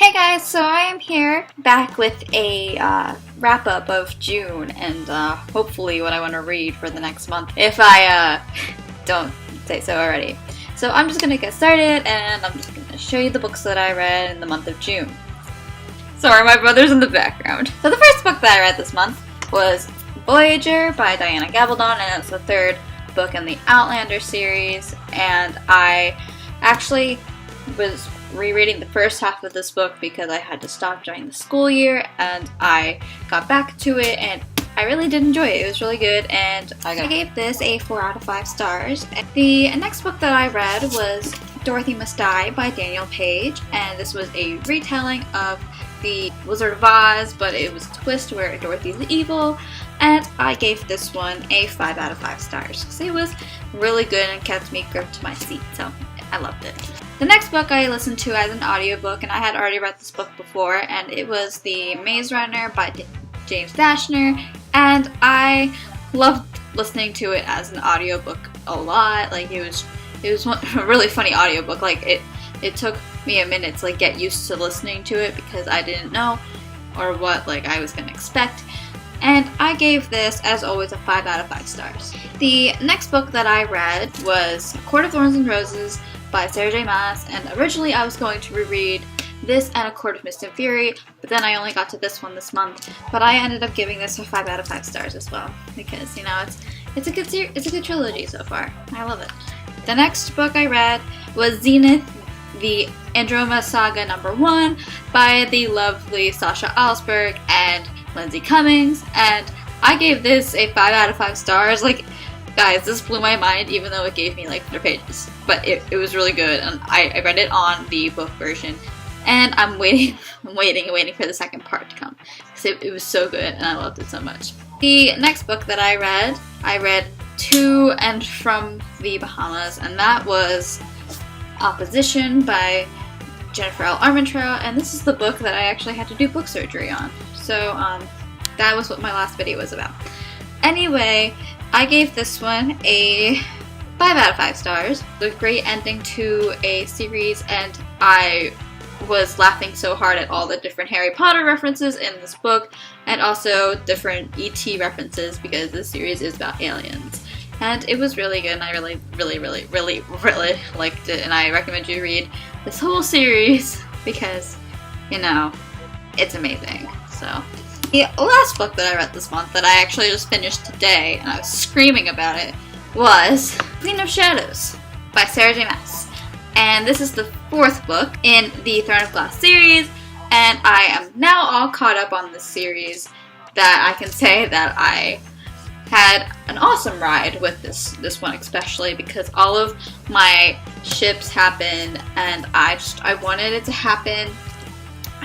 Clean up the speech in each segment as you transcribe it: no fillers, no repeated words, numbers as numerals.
Hey guys, so I am here back with a wrap-up of June and hopefully what I want to read for the next month, if I don't say so already. So I'm just going to get started and I'm just going to show you the books that I read in the month of June. Sorry, my brother's in the background. So the first book that I read this month was Voyager by Diana Gabaldon, and it's the third book in the Outlander series, and I actually was rereading the first half of this book because I had to stop during the school year, and I got back to it and I really did enjoy it. It was really good, and I gave this a 4 out of 5 stars. The next book that I read was Dorothy Must Die by Daniel Page, and this was a retelling of the Wizard of Oz, but it was a twist where Dorothy's evil, and I gave this one a 5 out of 5 stars because it was really good and kept me gripped to my seat, so I loved it. The next book I listened to as an audiobook, and I had already read this book before, and it was The Maze Runner by James Dashner, and I loved listening to it as an audiobook a lot. Like, it was a really funny audiobook. Like, it took me a minute to get used to listening to it because I didn't know or what I was going to expect. And I gave this, as always, a 5 out of 5 stars. The next book that I read was Court of Thorns and Roses by Sarah J. Maas, and originally I was going to reread this and A Court of Mist and Fury, but then I only got to this one this month. But I ended up giving this a 5 out of 5 stars as well because it's a good trilogy so far. I love it. The next book I read was Zenith, the Andromeda Saga #1 by the lovely Sasha Alsberg and Lindsay Cummings, and I gave this a 5 out of 5 stars. Guys, this blew my mind even though it gave me 100 pages. But it was really good, and I read it on the book version. And I'm waiting for the second part to come because it was so good and I loved it so much. The next book that I read To and From the Bahamas, and that was Opposition by Jennifer L. Armentrout, and this is the book that I actually had to do book surgery on. So that was what my last video was about. Anyway, I gave this one a 5 out of 5 stars. It was a great ending to a series, and I was laughing so hard at all the different Harry Potter references in this book, and also different E.T. references because this series is about aliens. And it was really good, and I really liked it, and I recommend you read this whole series because, it's amazing. So, the last book that I read this month that I actually just finished today, and I was screaming about it, was Queen of Shadows by Sarah J. Maas. And this is the 4th book in the Throne of Glass series, and I am now all caught up on this series that I can say that I had an awesome ride with this one, especially because all of my ships happened and I wanted it to happen,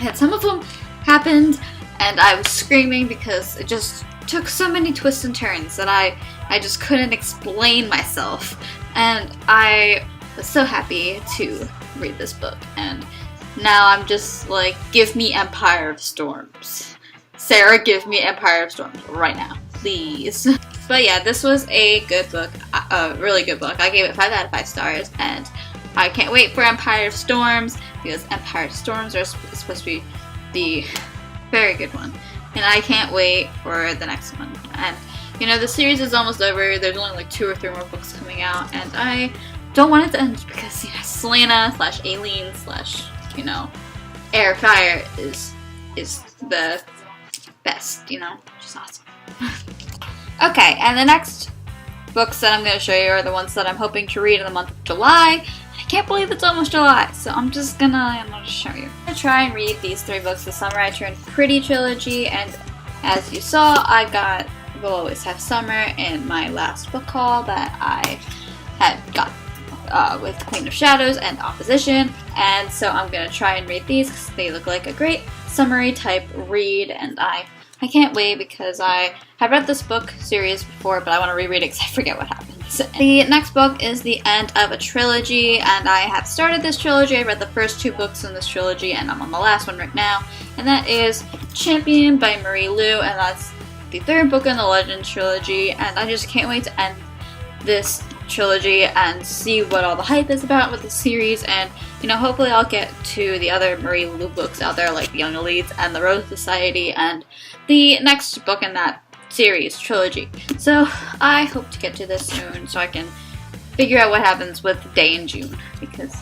and some of them happened and I was screaming because it just took so many twists and turns that I just couldn't explain myself, and I was so happy to read this book, and now I'm just give me Empire of Storms. Sarah, give me Empire of Storms right now, please. But yeah, this was a good book, a really good book. I gave it 5 out of 5 stars, and I can't wait for Empire of Storms because Empire of Storms are supposed to be the very good one, and I can't wait for the next one. And the series is almost over. There's only 2 or 3 more books coming out, and I don't want it to end because Selena / Aileen / Air Fire is the best. She's awesome. Okay, and the next books that I'm going to show you are the ones that I'm hoping to read in the month of July. I can't believe it's almost July, so I'm gonna show you. I'm gonna try and read these 3 books: the Summer I Turned Pretty trilogy, and as you saw, I got We'll Always Have Summer in my last book haul that I had got with Queen of Shadows and Opposition, and so I'm gonna try and read these because they look like a great summary type read, and I can't wait because I have read this book series before, but I want to reread it because I forget what happens. The next book is the end of a trilogy, and I have started this trilogy. I read the first 2 books in this trilogy, and I'm on the last one right now, and that is Champion by Marie Lu, and that's the 3rd book in the Legends trilogy, and I just can't wait to end this trilogy and see what all the hype is about with the series, and hopefully I'll get to the other Marie Lu books out there like The Young Elites and The Rose Society and the next book in that series trilogy. So I hope to get to this soon so I can figure out what happens with Day in June, because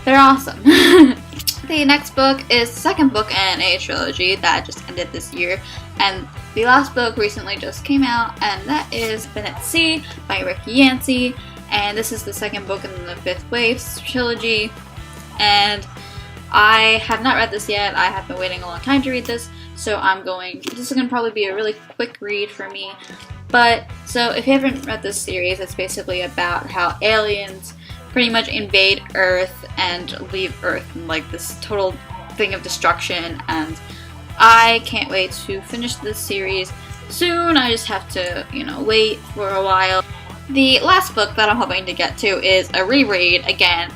they're awesome. The next book is the second book in a trilogy that just ended this year, and the last book recently just came out, and that is Been at Sea by Rick Yancey, and this is the second book in the Fifth Wave trilogy, and I have not read this yet. I have been waiting a long time to read this, so this is going to probably be a really quick read for me. But, so if you haven't read this series, it's basically about how aliens pretty much invade Earth and leave Earth in like this total thing of destruction, and I can't wait to finish this series soon. I just have to, wait for a while. The last book that I'm hoping to get to is a reread again,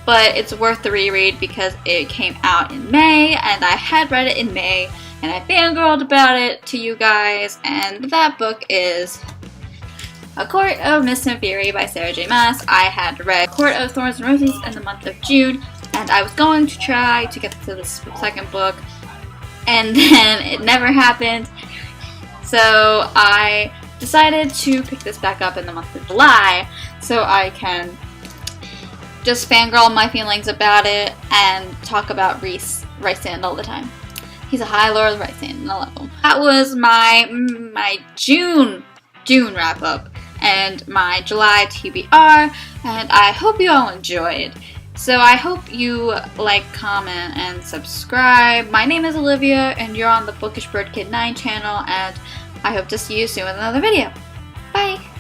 but it's worth the reread because it came out in May, and I had read it in May, and I fangirled about it to you guys, and that book is A Court of Mist and Fury by Sarah J. Maas. I had read Court of Thorns and Roses in the month of June, and I was going to try to get to this second book, and then it never happened. So I decided to pick this back up in the month of July so I can just fangirl my feelings about it and talk about Rhys Rysand all the time. He's a High Lord Rysand, and I love him. That was my June wrap up and my July TBR, and I hope you all enjoyed. So I hope you like, comment, and subscribe. My name is Olivia, and you're on the Bookish Bird Kid 9 channel, and I hope to see you soon with another video. Bye!